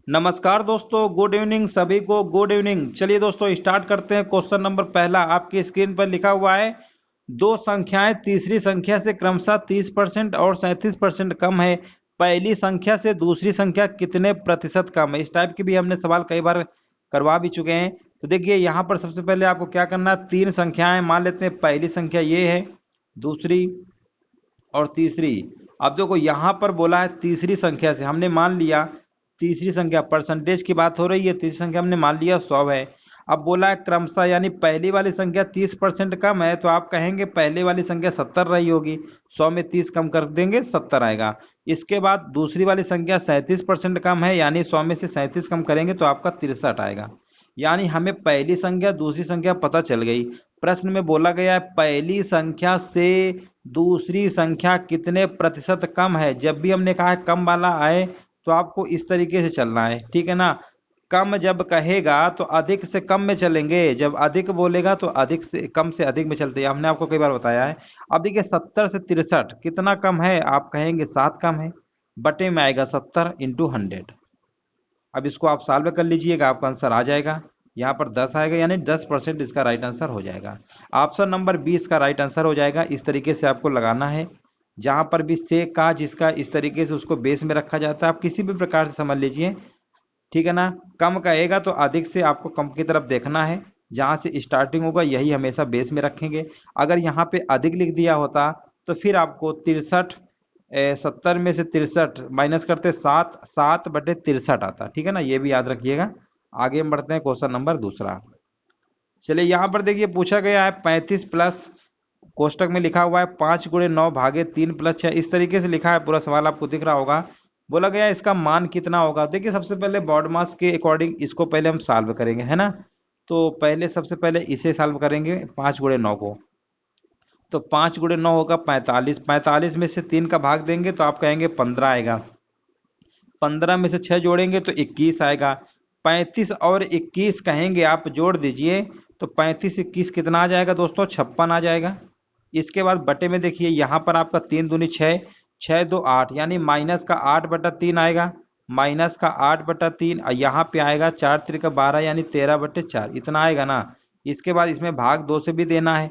नमस्कार दोस्तों, good evening सभी को। Good evening. चलिए दोस्तों स्टार्ट करते हैं। क्वेश्चन नंबर पहला आपकी स्क्रीन पर लिखा हुआ है, दो संख्याएं तीसरी संख्या से क्रमशः 30% और 37% कम है, पहली संख्या से दूसरी संख्या कितने प्रतिशत कम है। इस टाइप के भी हमने सवाल कई बार करवा भी चुके हैं। तो देखिए यहाँ पर सबसे पहले आपको क्या करना है, तीन संख्याएं मान लेते हैं। पहली संख्या ये है, दूसरी और तीसरी। अब देखो यहाँ पर बोला है तीसरी संख्या से, हमने मान लिया तीसरी संख्या, परसेंटेज की बात हो रही है, तीसरी संख्या हमने मान लिया 100 है। अब बोला है क्रमशः, यानी पहली वाली संख्या 30% कम है, तो आप कहेंगे पहले वाली संख्या 70 रही होगी, 100 में 30 कम कर देंगे 70 आएगा। इसके बाद दूसरी वाली संख्या 37% कम है, यानी 100 में से 37 कम करेंगे तो आपका 63 आएगा। यानी हमें पहली संख्या दूसरी संख्या पता चल गई। प्रश्न में बोला गया है पहली संख्या से दूसरी संख्या कितने प्रतिशत कम है। जब भी हमने कहा है कम वाला आए तो आपको इस तरीके से चलना है, ठीक है ना। कम जब कहेगा तो अधिक से कम में चलेंगे, जब अधिक बोलेगा तो अधिक से कम से अधिक में चलते हैं, हमने आपको कई बार बताया है। अब देखिए 70 से 63 कितना कम है, आप कहेंगे 7 कम है, बटे में आएगा 70 इंटू 100। अब इसको आप सॉल्व कर लीजिएगा, आपका आंसर आ जाएगा। यहाँ पर 10 आएगा, यानी 10% इसका राइट आंसर हो जाएगा। ऑप्शन नंबर 20 का राइट आंसर हो जाएगा। इस तरीके से आपको लगाना है, जहाँ पर भी से का जिसका इस तरीके से उसको बेस में रखा जाता है, आप किसी भी प्रकार से समझ लीजिए, ठीक है ना। कम कहेगा तो अधिक से आपको कम की तरफ देखना है, जहाँ से स्टार्टिंग होगा यही हमेशा बेस में रखेंगे। अगर यहाँ पे अधिक लिख दिया होता तो फिर आपको 63, 70 में से 63 माइनस करते 7, 7/63 आता, ठीक है ना, ये भी याद रखिएगा। आगे हम बढ़ते हैं, क्वेश्चन नंबर दूसरा। चलिए यहाँ पर देखिए पूछा गया है 35 प्लस, कोष्टक में लिखा हुआ है 5 गुणे 9 भागे 3 प्लस 6, इस तरीके से लिखा है। पूरा सवाल आपको दिख रहा होगा। बोला गया है इसका मान कितना होगा। देखिए सबसे पहले बॉड मास के अकॉर्डिंग इसको पहले हम सॉल्व करेंगे, है ना। तो पहले सबसे पहले इसे सॉल्व करेंगे 5 गुणे 9 को। तो 5 गुणे 9 होगा 45, 45 में से 3 का भाग देंगे तो आप कहेंगे 15 आएगा। 15 में से 6 जोड़ेंगे तो 21 आएगा। 35 और 21 कहेंगे आप जोड़ दीजिए तो 35 21 कितना आ जाएगा दोस्तों, 56 आ जाएगा। इसके बाद बटे में देखिए यहाँ पर आपका 3 दूनी 6, 6 2 8, यानी माइनस का 8/3 आएगा, माइनस का 8/3। यहाँ पे आएगा 4 3 12, यानी 13/4 इतना आएगा ना। इसके बाद इसमें भाग 2 से भी देना है।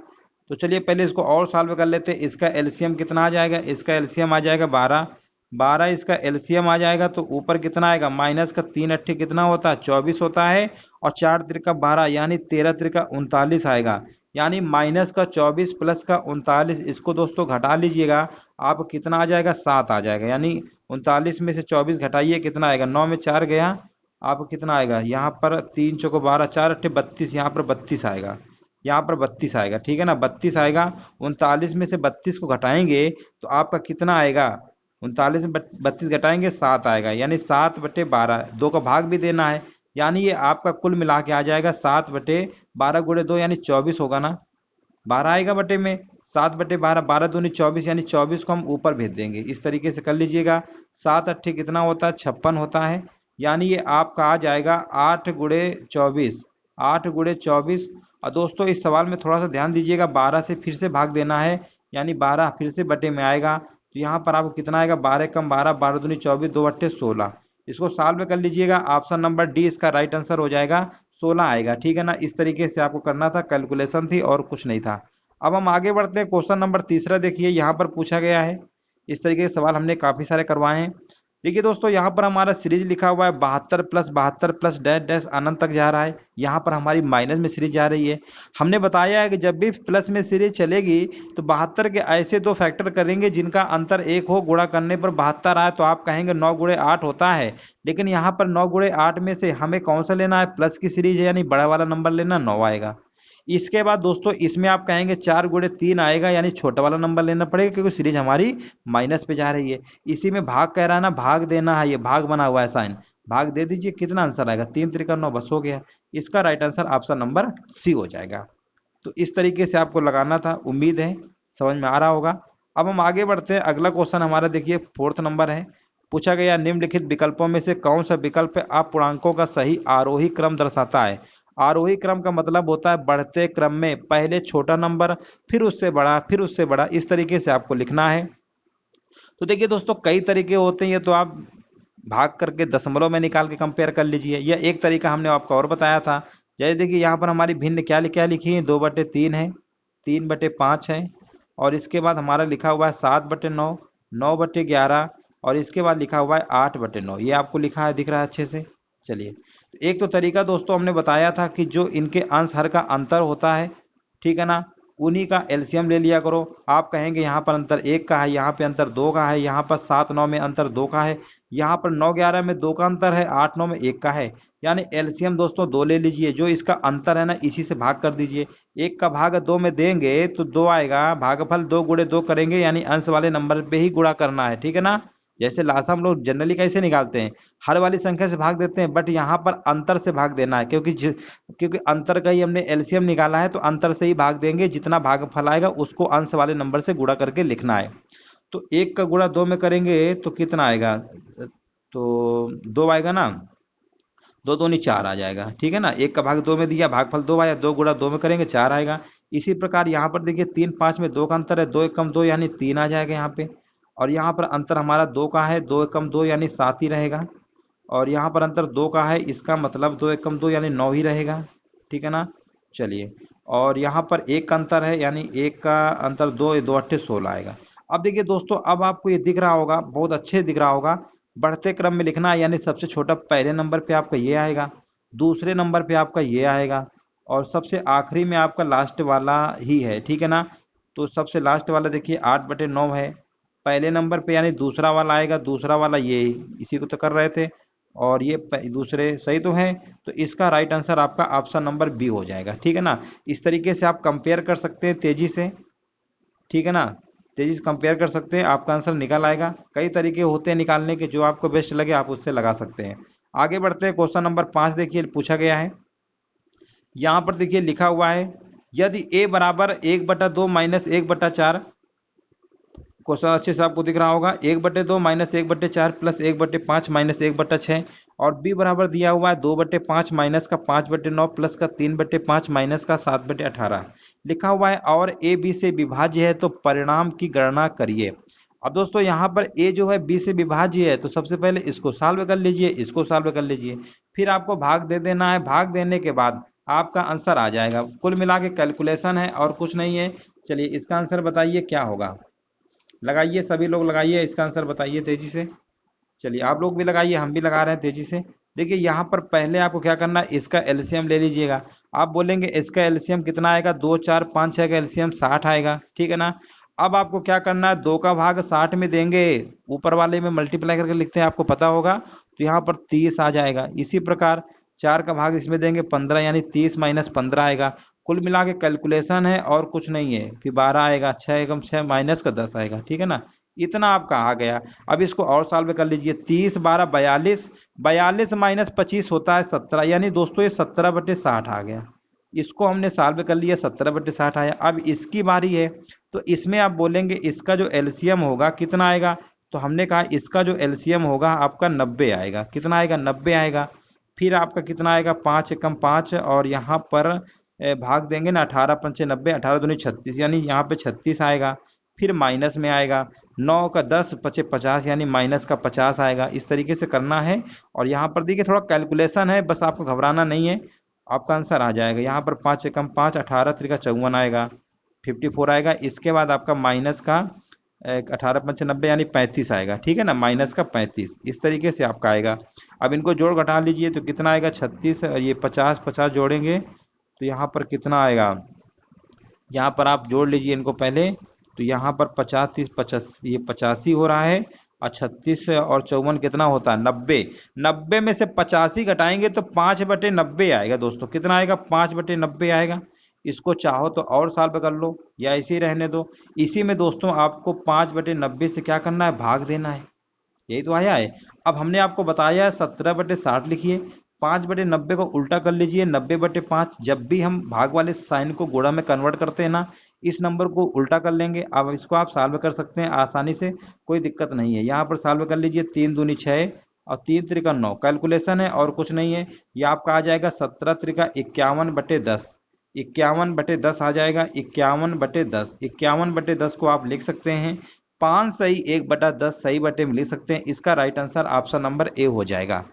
तो चलिए पहले इसको और सॉल्व कर लेते हैं। इसका एलसीएम कितना आ जाएगा, इसका एलसीएम आ जाएगा 12, 12 इसका एलसीएम आ जाएगा तो ऊपर कितना आएगा, माइनस का 3 अट्ठे कितना होता है, 24 होता है, और 4 त्रिका 12, यानी 13 त्रिका 39 आएगा। यानी माइनस का 24 प्लस का 39, इसको दोस्तों घटा लीजिएगा, आप कितना आ जाएगा, 7 आ जाएगा। यानी 39 में से 24 घटाइए कितना आएगा, 9 में 4 गया, आपको कितना आएगा, यहाँ पर 3 चौको 12, 4 अट्ठे 32, यहाँ पर 32 आएगा, यहाँ पर 32 आएगा, ठीक है ना, 32 आएगा। 39 में से 32 को घटाएंगे तो आपका कितना आएगा, 39 में 32 घटाएंगे 7 आएगा, यानी 7/12, 2 का भाग भी देना है। यानी ये आपका कुल मिला के आ जाएगा 7/12 गुणे 2, यानी 24 होगा ना, 12 आएगा बटे में, 7/12, 12 दूनी 24, यानी 24 को हम ऊपर भेज देंगे। इस तरीके से कर लीजिएगा। 7 अट्ठे कितना होता है, 56 होता है, यानी ये आपका आ जाएगा 8 गुणे 24, 8 गुणे 24। और दोस्तों इस सवाल में थोड़ा सा ध्यान दीजिएगा, 12 से फिर से भाग देना है, यानी 12 फिर से बटे में आएगा, तो यहाँ पर आपको कितना आएगा, 12 कम 12, 12 दूनी 24, 2 अट्ठे 16। इसको सॉल्व कर लीजिएगा, ऑप्शन नंबर डी इसका राइट आंसर हो जाएगा, 16 आएगा, ठीक है ना। इस तरीके से आपको करना था, कैलकुलेशन थी और कुछ नहीं था। अब हम आगे बढ़ते हैं, क्वेश्चन नंबर तीसरा देखिए यहाँ पर पूछा गया है। इस तरीके के सवाल हमने काफी सारे करवाए हैं। देखिए दोस्तों यहाँ पर हमारा सीरीज लिखा हुआ है 72 प्लस डैश डैश अनंत तक जा रहा है। यहाँ पर हमारी माइनस में सीरीज जा रही है। हमने बताया है कि जब भी प्लस में सीरीज चलेगी तो 72 के ऐसे दो फैक्टर करेंगे जिनका अंतर 1 हो, गुणा करने पर 72 आए, तो आप कहेंगे 9 गुणे 8 होता है। लेकिन यहाँ पर 9 गुणे 8 में से हमें कौन सा लेना है, प्लस की सीरीज है, यानी बड़ा वाला नंबर लेना, 9 आएगा। इसके बाद दोस्तों इसमें आप कहेंगे 4 गुणे 3 आएगा, यानी छोटा वाला नंबर लेना पड़ेगा, क्योंकि सीरीज हमारी माइनस पे जा रही है। इसी में भाग कह रहा है ना, भाग देना है, ये भाग बना हुआ है साइन, भाग दे दीजिए, कितना आंसर आएगा, 3 त्रिका 9, बस हो गया। इसका right answer option number C हो जाएगा। तो इस तरीके से आपको लगाना था, उम्मीद है समझ में आ रहा होगा। अब हम आगे बढ़ते हैं, अगला क्वेश्चन हमारा देखिए 4th नंबर है। पूछा गया निम्नलिखित विकल्पों में से कौन सा विकल्प अपूर्णांकों का सही आरोही क्रम दर्शाता है। आरोही क्रम का मतलब होता है बढ़ते क्रम में पहले छोटा नंबर, फिर उससे बड़ा, फिर उससे बड़ा, इस तरीके से आपको लिखना है। तो देखिए दोस्तों कई तरीके होते हैं, ये तो आप भाग करके दशमलव में निकाल के कंपेयर कर लीजिए। यह एक तरीका हमने आपको और बताया था। जैसे देखिए यहाँ पर हमारी भिन्न क्या लिखी है, 2/3 है, 3/5 है, और इसके बाद हमारा लिखा हुआ है 7/9, 9/11, और इसके बाद लिखा हुआ है 8/9। ये आपको लिखा है, दिख रहा है अच्छे से। चलिए, तो एक तो तरीका दोस्तों हमने बताया था कि जो इनके अंश हर का अंतर होता है, ठीक है ना, उन्हीं का एलसीएम ले लिया करो। आप कहेंगे यहाँ पर अंतर 1 का है, यहाँ पे अंतर 2 का है, यहाँ पर 7-9 में अंतर 2 का है, यहाँ पर 9-11 में 2 का अंतर है, 8-9 में 1 का है। यानी एलसीएम दोस्तों 2 ले लीजिए। जो इसका अंतर है ना, इसी से भाग कर दीजिए। 1 का भाग 2 में देंगे तो 2 आएगा, भागफल 2 गुणे 2 करेंगे, यानी अंश वाले नंबर पे ही गुणा करना है, ठीक है ना। जैसे लासा हम लोग जनरली कैसे निकालते हैं, हर वाली संख्या से भाग देते हैं, बट यहाँ पर अंतर से भाग देना है, क्योंकि अंतर का ही हमने एलसीएम निकाला है, तो अंतर से ही भाग देंगे। जितना भागफल आएगा उसको अंश वाले नंबर से गुणा करके लिखना है। तो 1 का गुणा 2 में करेंगे तो कितना आएगा, तो 2 आएगा ना, 2 दूनी 4 आ जाएगा, ठीक है ना। 1 का भाग 2 में दिया, भागफल 2 आया, 2 गुणा 2 में करेंगे 4 आएगा। इसी प्रकार यहाँ पर देखिए 3-5 में 2 का अंतर है, 2 एकम 2 यानी 3 आ जाएगा यहाँ पे। और यहाँ पर अंतर हमारा 2 का है, 2 एकम 2 यानी 7 ही रहेगा। और यहाँ पर अंतर 2 का है, इसका मतलब 2 एकम 2 यानी 9 ही रहेगा, ठीक है ना। चलिए, और यहाँ पर 1 का अंतर है, यानी 1 का अंतर 2, 2 अट्ठे 16 आएगा। अब देखिए दोस्तों, अब आपको ये दिख रहा होगा, बहुत अच्छे दिख रहा होगा। बढ़ते क्रम में लिखना है, यानी सबसे छोटा पहले नंबर पे आपका ये आएगा, दूसरे नंबर पे आपका ये आएगा, और सबसे आखिरी में आपका लास्ट वाला ही है, ठीक है ना। तो सबसे लास्ट वाला देखिए 8/9 है, पहले नंबर पे यानी दूसरा वाला आएगा, दूसरा वाला ये, इसी को तो कर रहे थे, और ये दूसरे सही तो है। तो इसका राइट आंसर आपका ऑप्शन नंबर बी हो जाएगा, ठीक है ना। इस तरीके से आप कंपेयर कर सकते हैं तेजी से, ठीक है ना, तेजी से कंपेयर कर सकते हैं, आपका आंसर निकल आएगा। कई तरीके होते हैं निकालने के, जो आपको बेस्ट लगे आप उससे लगा सकते हैं। आगे बढ़ते हैं, क्वेश्चन नंबर 5 देखिए पूछा गया है। यहाँ पर देखिए लिखा हुआ है, यदि a बराबर 1/2 माइनस 1/4, क्वेश्चन अच्छे से आपको दिख रहा होगा, 1/2 माइनस 1/4 प्लस 1/5 माइनस 1/6, और b बराबर दिया हुआ है 2/5 माइनस का 5/9 प्लस का 3/5 माइनस का 7/18 लिखा हुआ है, और a b से विभाज्य है, तो परिणाम की गणना करिए। अब दोस्तों यहाँ पर a जो है b से विभाज्य है, तो सबसे पहले इसको सॉल्व कर लीजिए, इसको सॉल्व कर लीजिए, फिर आपको भाग दे देना है। भाग देने के बाद आपका आंसर आ जाएगा। कुल मिला के कैलकुलेशन है और कुछ नहीं है। चलिए, इसका आंसर बताइए क्या होगा, लगाइए, सभी लोग लगाइए, इसका आंसर बताइए तेजी से। चलिए, आप लोग भी लगाइए, हम भी लगा रहे हैं तेजी से। देखिए यहाँ पर पहले आपको क्या करना है, इसका एलसीएम ले लीजिएगा। आप बोलेंगे इसका एलसीएम कितना आएगा, 2, 4, 5, 6 का एलसीएम 60 आएगा, ठीक है ना। अब आपको क्या करना है, 2 का भाग 60 में देंगे, ऊपर वाले में मल्टीप्लाई करके लिखते हैं, आपको पता होगा, तो यहाँ पर 30 आ जाएगा। इसी प्रकार 4 का भाग इसमें देंगे 15, यानी 30 माइनस 15 आएगा। कुल मिला के कैलकुलेशन है और कुछ नहीं है। फिर 12 आएगा, 6 एकम 6 माइनस का 10 आएगा, ठीक है ना। इतना आपका आ गया। अब इसको और सॉल्व कर लीजिए, 30 12 42, 42 माइनस 25 होता है 17, यानी दोस्तों ये 17/60 आ गया। इसको हमने सॉल्व कर लिया, 17/60 आया। अब इसकी बारी है, तो इसमें आप बोलेंगे इसका जो एलसीएम होगा कितना आएगा, तो हमने कहा इसका जो एलसीएम होगा आपका 90 आएगा। कितना आएगा, 90 आएगा। फिर आपका कितना आएगा, 5 एकम 5, और यहाँ पर भाग देंगे ना, 18 पंचे 90, 18 दूनी 36, यानी यहाँ पे 36 आएगा। फिर माइनस में आएगा, 9 का 10 पचे 50, यानी माइनस का 50 आएगा। इस तरीके से करना है। और यहाँ पर देखिए थोड़ा कैलकुलेशन है, बस आपको घबराना नहीं है, आपका आंसर आ जाएगा। यहाँ पर 5 एकम 5, 18 त्रिका 54 आएगा, 54 आएगा। इसके बाद आपका माइनस का 18 पंचे 90, यानी 35 आएगा, ठीक है ना, माइनस का 35। इस तरीके से आपका आएगा। अब इनको जोड़ घटा लीजिए, तो कितना आएगा, 36, और ये 50 50 जोड़ेंगे तो यहाँ पर कितना आएगा, यहाँ पर आप जोड़ लीजिए इनको पहले, तो यहाँ पर 50 30 50, ये 85 हो रहा है, और 36 और 54 कितना होता है, 90। 90 में से 85 घटाएंगे तो 5/90 आएगा दोस्तों। कितना आएगा, 5/90 आएगा। इसको चाहो तो और सॉल्व कर लो, या इसी रहने दो। इसी में दोस्तों आपको 5/90 से क्या करना है, भाग देना है। यही तो आया है। अब हमने आपको बताया है 17/60 लिखिए, 5/90 को उल्टा कर लीजिए, 90/5। जब भी हम भाग वाले साइन को गुणा में कन्वर्ट करते हैं ना, इस नंबर को उल्टा कर लेंगे। अब इसको आप सॉल्व कर सकते हैं आसानी से, कोई दिक्कत नहीं है। यहाँ पर सॉल्व कर लीजिए, 3 दूनी 6 और 3 त्रिका 9, कैलकुलेशन है और कुछ नहीं है। ये आपका आ जाएगा 17 त्रिका 51/10, 51/10 आ जाएगा। 51/10, 51/10 को आप लिख सकते हैं 5 सही 1/10 सही बटे में लिख सकते हैं। इसका right answer option number A हो जाएगा।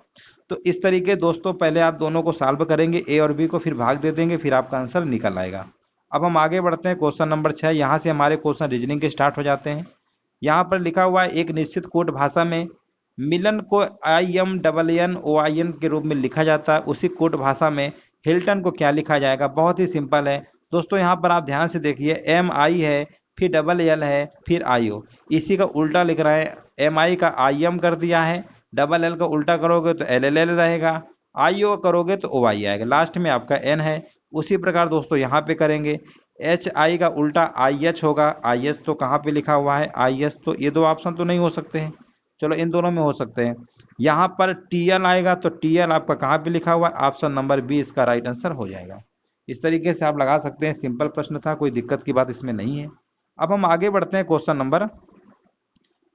तो इस तरीके दोस्तों पहले आप दोनों को सॉल्व करेंगे, ए और बी को, फिर भाग दे देंगे, फिर आपका आंसर निकल आएगा। अब हम आगे बढ़ते हैं क्वेश्चन नंबर 6। यहाँ से हमारे क्वेश्चन रीजनिंग के स्टार्ट हो जाते हैं। यहाँ पर लिखा हुआ है एक निश्चित कोट भाषा में मिलन को IMNNOIN के रूप में लिखा जाता है, उसी कोट भाषा में हिल्टन को क्या लिखा जाएगा? बहुत ही सिंपल है दोस्तों। यहाँ पर आप ध्यान से देखिए, MI है, फिर LL है, फिर IO, इसी का उल्टा लिख रहा है। MI का IM कर दिया है, LL का उल्टा करोगे तो LLL रहेगा, IO करोगे तो OI आएगा, लास्ट में आपका N है। उसी प्रकार दोस्तों यहाँ पे करेंगे, HI का उल्टा IH होगा, IH तो कहाँ पे लिखा हुआ है IS, तो ये दो ऑप्शन तो नहीं हो सकते हैं, चलो इन दोनों में हो सकते हैं। यहाँ पर TL आएगा तो TL आपका कहाँ पे लिखा हुआ है? ऑप्शन नंबर बी इसका राइट आंसर हो जाएगा। इस तरीके से आप लगा सकते हैं, सिंपल प्रश्न था, कोई दिक्कत की बात इसमें नहीं है। अब हम आगे बढ़ते हैं क्वेश्चन नंबर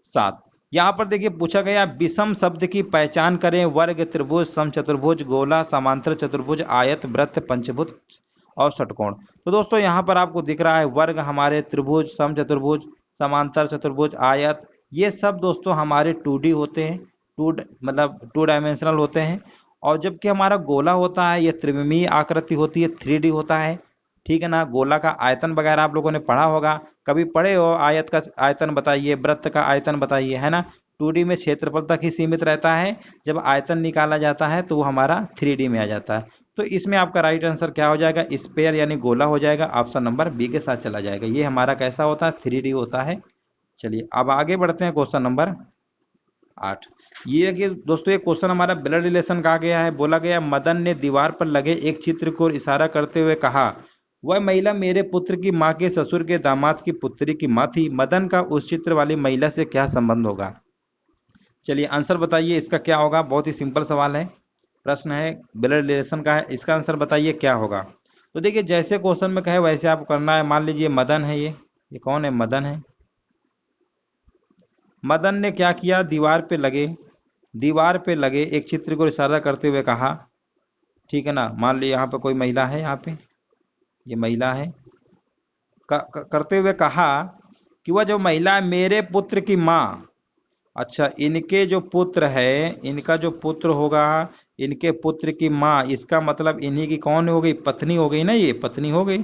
7। यहाँ पर देखिए पूछा गया विषम शब्द की पहचान करें, वर्ग, त्रिभुज, समचतुर्भुज, गोला, समांतर चतुर्भुज, आयत, वृत्त, पंचभुज और षटकोण। तो दोस्तों यहाँ पर आपको दिख रहा है वर्ग हमारे, त्रिभुज, समचतुर्भुज, समांतर चतुर्भुज, आयत, ये सब दोस्तों हमारे 2D होते हैं, मतलब 2 डायमेंशनल होते हैं। और जबकि हमारा गोला होता है, ये त्रिविमीय आकृति होती है, 3D होता है, ठीक है ना। गोला का आयतन वगैरह आप लोगों ने पढ़ा होगा, कभी पढ़े हो? आयत का आयतन बताइए, वृत्त का आयतन बताइए, है ना। 2D में क्षेत्रफल तक ही सीमित रहता है, जब आयतन निकाला जाता है तो वो हमारा 3D में आ जाता है। तो इसमें आपका राइट आंसर क्या हो जाएगा? स्फेयर यानी गोला हो जाएगा, ऑप्शन नंबर बी के साथ चला जाएगा। ये हमारा कैसा होता है? 3D होता है। चलिए अब आगे बढ़ते हैं क्वेश्चन नंबर 8। ये कि दोस्तों ये क्वेश्चन हमारा ब्लड रिलेशन का आ गया है। बोला गया मदन ने दीवार पर लगे एक चित्र को इशारा करते हुए कहा, वह महिला मेरे पुत्र की माँ के ससुर के दामाद की पुत्री की माँ थी। मदन का उस चित्र वाली महिला से क्या संबंध होगा? चलिए आंसर बताइए इसका क्या होगा। बहुत ही सिंपल सवाल है, प्रश्न है, ब्लड रिलेशन का है। इसका आंसर बताइए क्या होगा। तो देखिए जैसे क्वेश्चन में कहे वैसे आपको करना है। मान लीजिए मदन है, ये कौन है? मदन है। मदन ने क्या किया? दीवार पे लगे एक चित्र को इशारा करते हुए कहा, ठीक है ना। मान लीजिए यहाँ पे कोई महिला है, यहाँ पे ये महिला है, करते हुए कहा कि वह जो महिला मेरे पुत्र की माँ, अच्छा इनके जो पुत्र है, इनका जो पुत्र होगा, इनके पुत्र की माँ, इसका मतलब इन्हीं की कौन हो गई? पत्नी हो गई ना, ये पत्नी हो गई।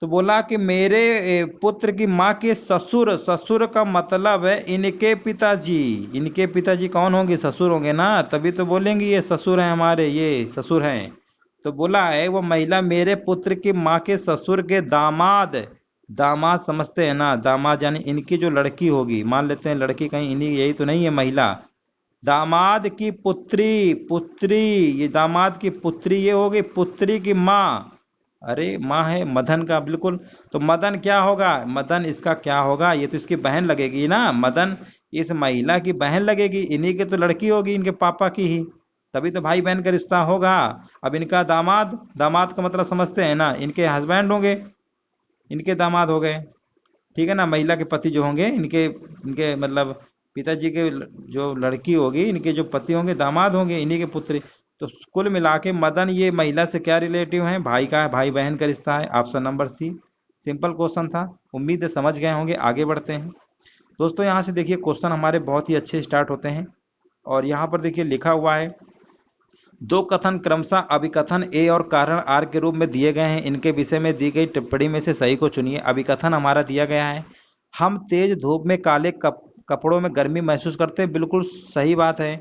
तो बोला कि मेरे पुत्र की माँ के ससुर, ससुर का मतलब है इनके पिताजी। इनके पिताजी कौन होंगे? ससुर होंगे ना, तभी तो बोलेंगे ये ससुर हैं हमारे, ये ससुर हैं। तो बोला है वो महिला मेरे पुत्र की माँ के ससुर के दामाद, दामाद समझते हैं ना, दामाद यानी इनकी जो लड़की होगी, मान लेते हैं लड़की कहीं इन्हीं, यही तो नहीं है महिला, दामाद की पुत्री, पुत्री, ये दामाद की पुत्री ये होगी, पुत्री की माँ, अरे माँ है मदन का, बिल्कुल। तो मदन क्या होगा? मदन इसका क्या होगा? ये तो इसकी बहन लगेगी ना, मदन इस महिला की बहन लगेगी, इन्हीं की तो लड़की होगी, इनके पापा की ही, तभी तो भाई बहन का रिश्ता होगा। अब इनका दामाद, दामाद का मतलब समझते हैं ना, इनके हस्बैंड होंगे, इनके दामाद हो गए, ठीक है ना। महिला के पति जो होंगे, इनके इनके मतलब पिताजी के जो लड़की होगी, इनके जो पति होंगे, दामाद होंगे, इन्हीं के पुत्र। तो कुल मिला के मदन ये महिला से क्या रिलेटिव है? भाई का है, भाई बहन का रिश्ता है, option number C. Simple question था, उम्मीद है समझ गए होंगे। आगे बढ़ते हैं दोस्तों। यहाँ से देखिए क्वेश्चन हमारे बहुत ही अच्छे स्टार्ट होते हैं। और यहाँ पर देखिए लिखा हुआ है दो कथन क्रमशः अभिकथन ए और कारण आर के रूप में दिए गए हैं। इनके विषय में दी गई टिप्पणी में से सही को चुनिए। अभिकथन हमारा दिया गया है, हम तेज धूप में काले कपड़ों में गर्मी महसूस करते हैं। बिल्कुल सही बात है,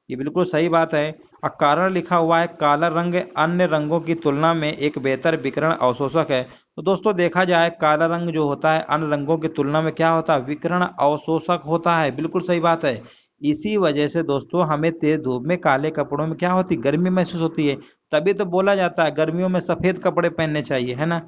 ये बिल्कुल सही बात है। और कारण लिखा हुआ है काला रंग अन्य रंगों की तुलना में एक बेहतर विकिरण अवशोषक है। तो दोस्तों देखा जाए काला रंग जो होता है अन्य रंगों की तुलना में क्या होता है? विकिरण अवशोषक होता है, बिल्कुल सही बात है। इसी वजह से दोस्तों हमें तेज धूप में काले कपड़ों में क्या होती? गर्मी महसूस होती है। तभी तो बोला जाता है गर्मियों में सफेद कपड़े पहनने चाहिए, है ना।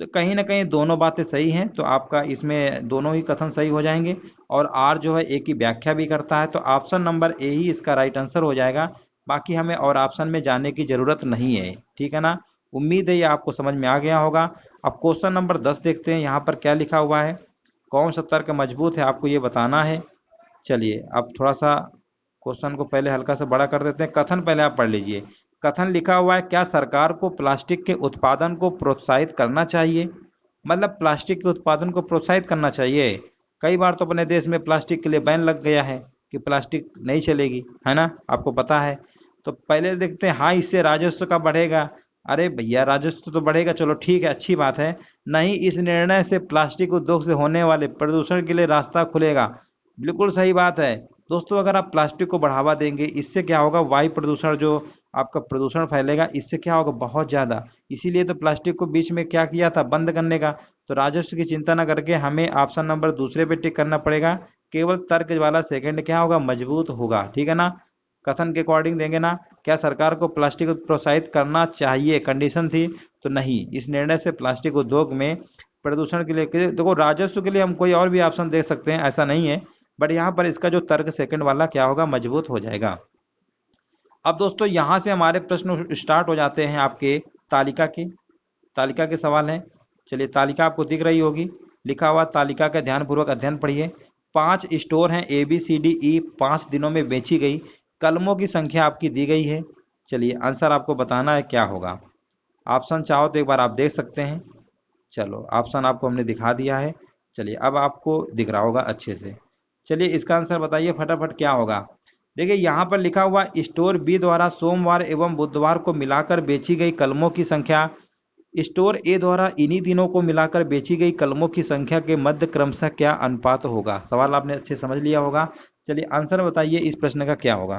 तो कहीं ना कहीं दोनों बातें सही हैं, तो आपका इसमें दोनों ही कथन सही हो जाएंगे। और आर जो है ए की व्याख्या भी करता है, तो ऑप्शन नंबर ए ही इसका राइट आंसर हो जाएगा। बाकी हमें और ऑप्शन में जाने की जरूरत नहीं है, ठीक है ना। उम्मीद है ये आपको समझ में आ गया होगा। अब क्वेश्चन नंबर 10 देखते हैं, यहाँ पर क्या लिखा हुआ है। कौन सा तर्क मजबूत है आपको ये बताना है। चलिए अब थोड़ा सा क्वेश्चन को पहले हल्का सा बड़ा कर देते हैं। कथन पहले आप पढ़ लीजिए। कथन लिखा हुआ है क्या सरकार को प्लास्टिक के उत्पादन को प्रोत्साहित करना चाहिए? मतलब प्लास्टिक के उत्पादन को प्रोत्साहित करना चाहिए। कई बार तो अपने देश में प्लास्टिक के लिए बैन लग गया है कि प्लास्टिक नहीं चलेगी, है ना, आपको पता है। तो पहले देखते हैं, हाँ इससे राजस्व का बढ़ेगा। अरे भैया राजस्व तो बढ़ेगा, चलो ठीक है, अच्छी बात है। नहीं, इस निर्णय से प्लास्टिक उद्योग से होने वाले प्रदूषण के लिए रास्ता खुलेगा। बिल्कुल सही बात है दोस्तों। अगर आप प्लास्टिक को बढ़ावा देंगे, इससे क्या होगा, वायु प्रदूषण जो आपका प्रदूषण फैलेगा, इससे क्या होगा, बहुत ज्यादा। इसीलिए तो प्लास्टिक को बीच में क्या किया था, बंद करने का। तो राजस्व की चिंता न करके हमें ऑप्शन नंबर दूसरे पे टिक करना पड़ेगा। केवल तर्क वाला सेकंड क्या होगा, मजबूत होगा, ठीक है ना। कथन के अकॉर्डिंग देंगे ना, क्या सरकार को प्लास्टिक को प्रोत्साहित करना चाहिए, कंडीशन थी। तो नहीं, इस निर्णय से प्लास्टिक उद्योग में प्रदूषण के लिए देखो, राजस्व के लिए हम कोई और भी ऑप्शन दे सकते हैं, ऐसा नहीं है। बट यहाँ पर इसका जो तर्क सेकंड वाला क्या होगा, मजबूत हो जाएगा। अब दोस्तों यहाँ से हमारे प्रश्न स्टार्ट हो जाते हैं आपके तालिका के सवाल हैं। चलिए, तालिका आपको दिख रही होगी, लिखा हुआ तालिका का ध्यानपूर्वक अध्ययन पढ़िए। 5 स्टोर हैं ABCDE, 5 दिनों में बेची गई कलमों की संख्या आपकी दी गई है। चलिए, आंसर आपको बताना है क्या होगा। ऑप्शन चाहो तो एक बार आप देख सकते हैं। चलो, ऑप्शन आपको हमने दिखा दिया है। चलिए, अब आपको दिख रहा होगा अच्छे से। चलिए, इसका आंसर बताइए फटाफट क्या होगा। देखिए, यहाँ पर लिखा हुआ स्टोर बी द्वारा सोमवार एवं बुधवार को मिलाकर बेची गई कलमों की संख्या, स्टोर ए द्वारा इन्हीं दिनों को मिलाकर बेची गई कलमों की संख्या के मध्य क्रमशः क्या अनुपात होगा। सवाल आपने अच्छे समझ लिया होगा। चलिए, आंसर बताइए इस प्रश्न का क्या होगा।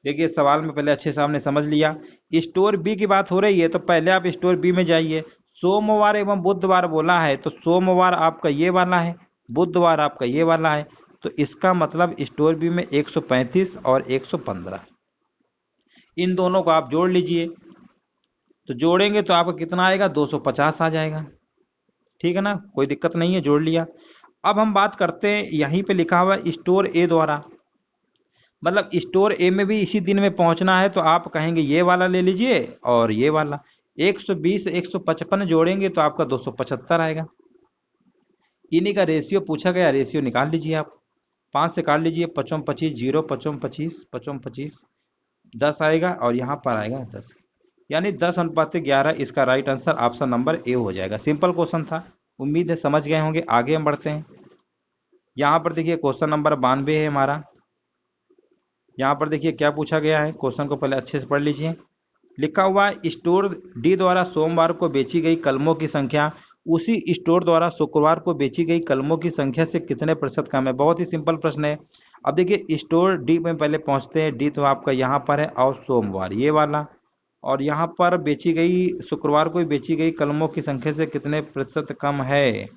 देखिए, सवाल में पहले अच्छे से आपने समझ लिया। स्टोर बी की बात हो रही है, तो पहले आप स्टोर बी में जाइए। सोमवार एवं बुधवार बोला है, तो सोमवार आपका ये वाला है, बुधवार आपका ये वाला है। तो इसका मतलब स्टोर बी में 135 और 115, इन दोनों को आप जोड़ लीजिए। तो जोड़ेंगे तो आपका कितना आएगा, 250 आ जाएगा। ठीक है ना, कोई दिक्कत नहीं है, जोड़ लिया। अब हम बात करते हैं, यहीं पे लिखा हुआ स्टोर ए द्वारा, मतलब स्टोर ए में भी इसी दिन में पहुंचना है, तो आप कहेंगे ये वाला ले लीजिए और ये वाला। 120 155 जोड़ेंगे तो आपका 275 आएगा। इन्हीं का रेशियो पूछा गया, रेशियो निकाल लीजिए आप। 5 से काट लीजिए, 55 25 0, 55 25 55 25 10 आएगा, और यहाँ पर आएगा 10, यानी 10:11। इसका right answer option number A हो जाएगा। सिंपल क्वेश्चन था, उम्मीद है समझ गए होंगे। आगे हम बढ़ते हैं। यहाँ पर देखिए क्वेश्चन नंबर 92 है हमारा। यहाँ पर देखिए क्या पूछा गया है, क्वेश्चन को पहले अच्छे से पढ़ लीजिए। लिखा हुआ है, स्टोर डी द्वारा सोमवार को बेची गई कलमों की संख्या उसी स्टोर द्वारा शुक्रवार को बेची गई कलमों की संख्या से कितने प्रतिशत कम है। बहुत ही सिंपल प्रश्न है। अब देखिए, स्टोर डी में पहले पहुंचते हैं। डी तो आपका यहाँ पर है, और सोमवार ये वाला, और यहाँ पर बेची गई शुक्रवार को बेची गई कलमों की संख्या से कितने प्रतिशत कम है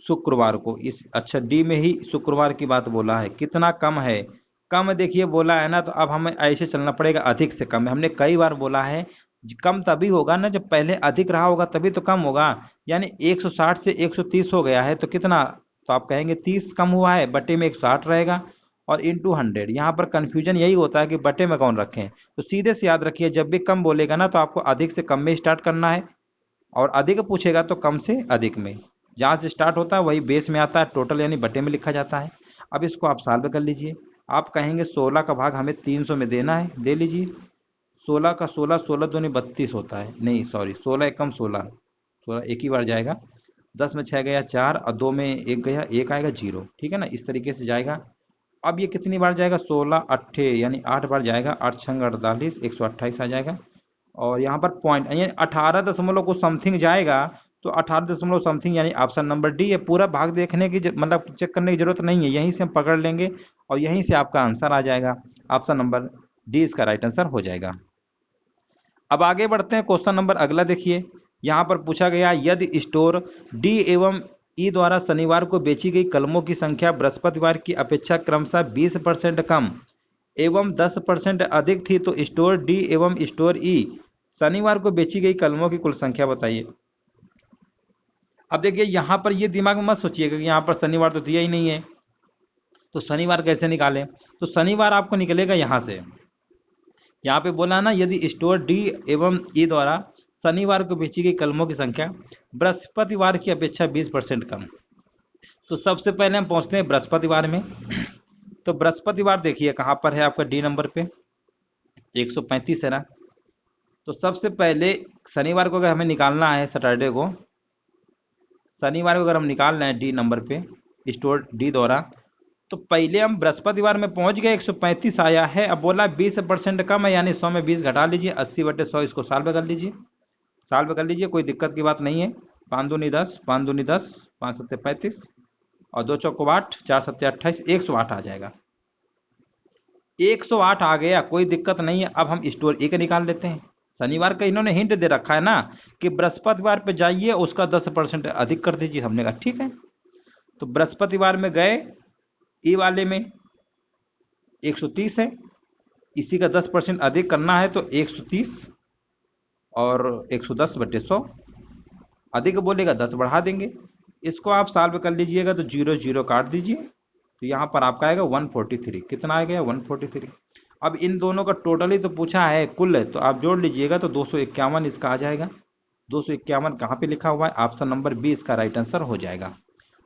शुक्रवार को। इस अच्छा, डी में ही शुक्रवार की बात बोला है, कितना कम है। कम देखिए बोला है ना, तो अब हमें ऐसे चलना पड़ेगा, अधिक से कम है। हमने कई बार बोला है, कम तभी होगा ना जब पहले अधिक रहा होगा, तभी तो कम होगा। यानी 160 से 130 हो गया है, तो कितना, तो आप कहेंगे 30 कम हुआ है, बटे में 160 रहेगा और इंटू 100। यहाँ पर कंफ्यूजन यही होता है कि बटे में कौन रखें। तो सीधे से याद रखिए, जब भी कम बोलेगा ना, तो आपको अधिक से कम में स्टार्ट करना है, और अधिक पूछेगा तो कम से अधिक में। जहाँ से स्टार्ट होता है वही बेस में आता है, टोटल यानी बटे में लिखा जाता है। अब इसको आप सॉल्व कर लीजिए। आप कहेंगे 16 का भाग हमें 300 में देना है, दे लीजिए। 16 का 16, 16 दूनी 32 होता है, नहीं सॉरी, 16 एकम 16, 16 एक ही बार जाएगा। 10 में 6 गया 4, और 2 में 1 गया, 1 आएगा 0, ठीक है ना, इस तरीके से जाएगा। अब ये कितनी बार जाएगा, 16 अट्ठे यानी 8 बार जाएगा, 8 छंग 48, 128 आ जाएगा। और यहाँ पर पॉइंट यानी 18 दशमलव को समथिंग जाएगा, तो 18 दशमलव समथिंग यानी ऑप्शन नंबर डी है। पूरा भाग देखने की मतलब चेक करने की जरूरत नहीं है, यहीं से हम पकड़ लेंगे और यहीं से आपका आंसर आ जाएगा। ऑप्शन नंबर डी इसका राइट आंसर हो जाएगा। अब आगे बढ़ते हैं, क्वेश्चन नंबर अगला देखिए। यहाँ पर पूछा गया, यदि स्टोर डी एवं ई द्वारा शनिवार को बेची गई कलमों की संख्या बृहस्पतिवार की अपेक्षा क्रमशः 20% कम एवं 10% अधिक थी, तो स्टोर डी एवं स्टोर ई शनिवार को बेची गई कलमों की कुल संख्या बताइए। अब देखिए, यहां पर ये दिमाग में मत सोचिएगा कि यहां पर शनिवार तो दिया ही नहीं है, तो शनिवार कैसे निकालें। तो शनिवार आपको निकलेगा यहां से। यहाँ पे बोला ना, यदि स्टोर डी एवं ई द्वारा शनिवार को बेची गई कलमों की संख्या बृहस्पतिवार की अपेक्षा 20% कम। तो सबसे पहले हम पहुंचते हैं बृहस्पतिवार में। तो बृहस्पतिवार देखिए कहां पर है आपका, डी नंबर पे 135 है ना। तो सबसे पहले शनिवार को अगर हमें निकालना है, सैटरडे को, शनिवार को अगर हम निकाल रहे हैं डी नंबर पे, स्टोर डी द्वारा, तो पहले हम बृहस्पतिवार में पहुंच गए, 135 आया है। अब बोला 20% कम है, यानी 100 में 20 घटा लीजिए, 80/100 इसको साल में कर लीजिए, साल में कर लीजिए, कोई दिक्कत की बात नहीं है। 5 दूनी 10, 5 दूनी 10, 5 सत्ते 35 और 2 चौको 8, 4 सत्ते 28, 108 आ जाएगा। 108 आ गया, कोई दिक्कत नहीं है। अब हम स्टोर ए का निकाल लेते हैं। शनिवार का इन्होंने हिंट दे रखा है ना कि बृहस्पतिवार पे जाइए, उसका 10% अधिक कर दीजिए। हमने कहा ठीक है, तो बृहस्पतिवार में गए, ए वाले में 130 है, इसी का 10% अधिक करना है, तो 130 और 110/100, अधिक बोलेगा 10 बढ़ा देंगे। इसको आप साल में कर लीजिएगा तो 0 0 काट दीजिए, तो यहाँ पर आपका आएगा 143। कितना आ गया? 143। अब इन दोनों का टोटल ही तो पूछा है, कुल है, तो आप जोड़ लीजिएगा तो 251 इसका आ जाएगा। 251 कहाँ पे लिखा हुआ है? ऑप्शन नंबर बी इसका राइट आंसर हो जाएगा।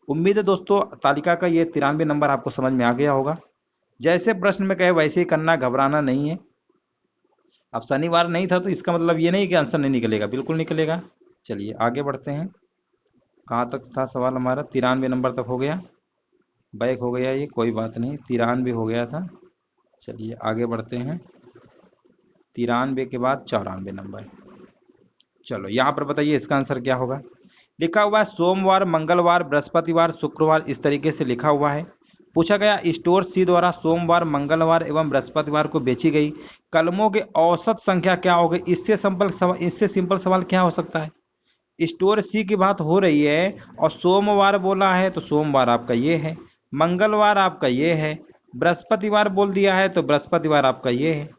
उम्मीद है दोस्तों तालिका का ये 93 नंबर आपको समझ में आ गया होगा। जैसे प्रश्न में कहे वैसे ही करना, घबराना नहीं है। अब शनिवार नहीं था तो इसका मतलब ये नहीं कि आंसर नहीं निकलेगा, बिल्कुल निकलेगा। चलिए आगे बढ़ते हैं। कहाँ तक था सवाल हमारा? 93 नंबर तक हो गया, बैक हो गया ये, कोई बात नहीं, 93 हो गया था। चलिए आगे बढ़ते हैं। 93 के बाद 94 नंबर। चलो यहाँ पर बताइए इसका आंसर क्या होगा। लिखा हुआ है सोमवार, मंगलवार, बृहस्पतिवार, शुक्रवार, इस तरीके से लिखा हुआ है। पूछा गया स्टोर सी द्वारा सोमवार, मंगलवार एवं बृहस्पतिवार को बेची गई कलमों की औसत संख्या क्या होगी। इससे सिंपल सवाल क्या हो सकता है? स्टोर सी की बात हो रही है और सोमवार बोला है तो सोमवार आपका ये है, मंगलवार आपका ये है, बृहस्पतिवार बोल दिया है तो बृहस्पतिवार आपका ये है,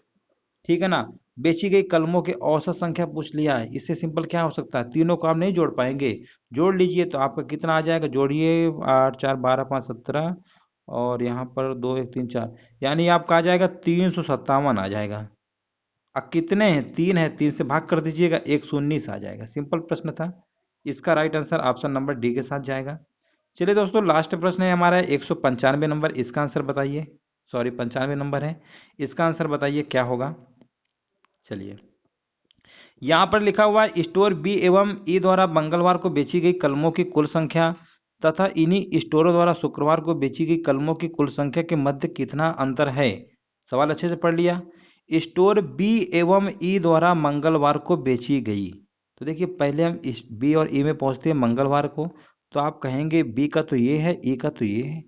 ठीक है ना। बेची गई कलमों की औसत संख्या पूछ लिया है, इससे सिंपल क्या हो सकता है? तीनों को आप नहीं जोड़ पाएंगे, जोड़ लीजिए तो आपका कितना आ जाएगा? जोड़िए, 8 4 12 5 17 और यहाँ पर 2 1 3 4, यानी आपका आ जाएगा 357 आ जाएगा। अब कितने हैं? 3 है, 3 से भाग कर दीजिएगा, 119 आ जाएगा। सिंपल प्रश्न था, इसका right answer option number D के साथ जाएगा। चलिए दोस्तों लास्ट प्रश्न है हमारा 195 नंबर, इसका आंसर बताइए। सॉरी 95 नंबर है, इसका आंसर बताइए क्या होगा। चलिए यहाँ पर लिखा हुआ है स्टोर बी एवं ई द्वारा मंगलवार को बेची गई कलमों की कुल संख्या तथा इन्हीं स्टोरों द्वारा शुक्रवार को बेची गई कलमों की कुल संख्या के मध्य कितना अंतर है। सवाल अच्छे से पढ़ लिया। स्टोर बी एवं ई द्वारा मंगलवार को बेची गई, तो देखिए पहले हम इस बी और ई में पहुंचते हैं मंगलवार को, तो आप कहेंगे बी का तो ये है, ई का तो ये है,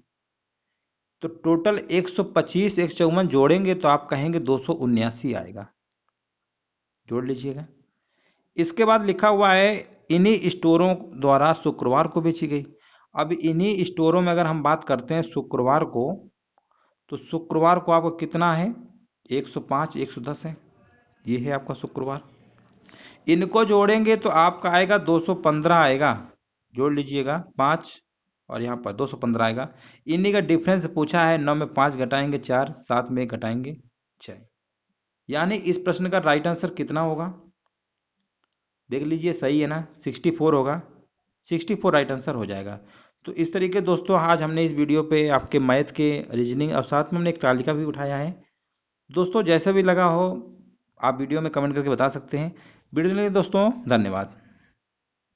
तो टोटल 125 154 जोड़ेंगे तो आप कहेंगे 279 आएगा, जोड़ लीजिएगा। इसके बाद लिखा हुआ है इन्हीं स्टोरों द्वारा शुक्रवार को बेची गई। अब इन्हीं स्टोरों में अगर हम बात करते हैं शुक्रवार को, तो शुक्रवार को आपको कितना है? 105 110 है, ये है आपका शुक्रवार। इनको जोड़ेंगे तो आपका आएगा 215 आएगा, जोड़ लीजिएगा 5 और यहाँ पर 215 आएगा। इन्हीं का डिफरेंस पूछा है, 9 में 5 घटाएंगे 4, 7 में घटाएंगे 6, यानी इस प्रश्न का राइट आंसर कितना होगा? देख लीजिए, सही है ना, 64 होगा, 64 राइट आंसर हो जाएगा। तो इस तरीके दोस्तों आज हमने इस वीडियो पे आपके मैथ के रीजनिंग और साथ में हमने एक तालिका भी उठाया है। दोस्तों जैसा भी लगा हो आप वीडियो में कमेंट करके बता सकते हैं। वीडियो के लिए दोस्तों धन्यवाद।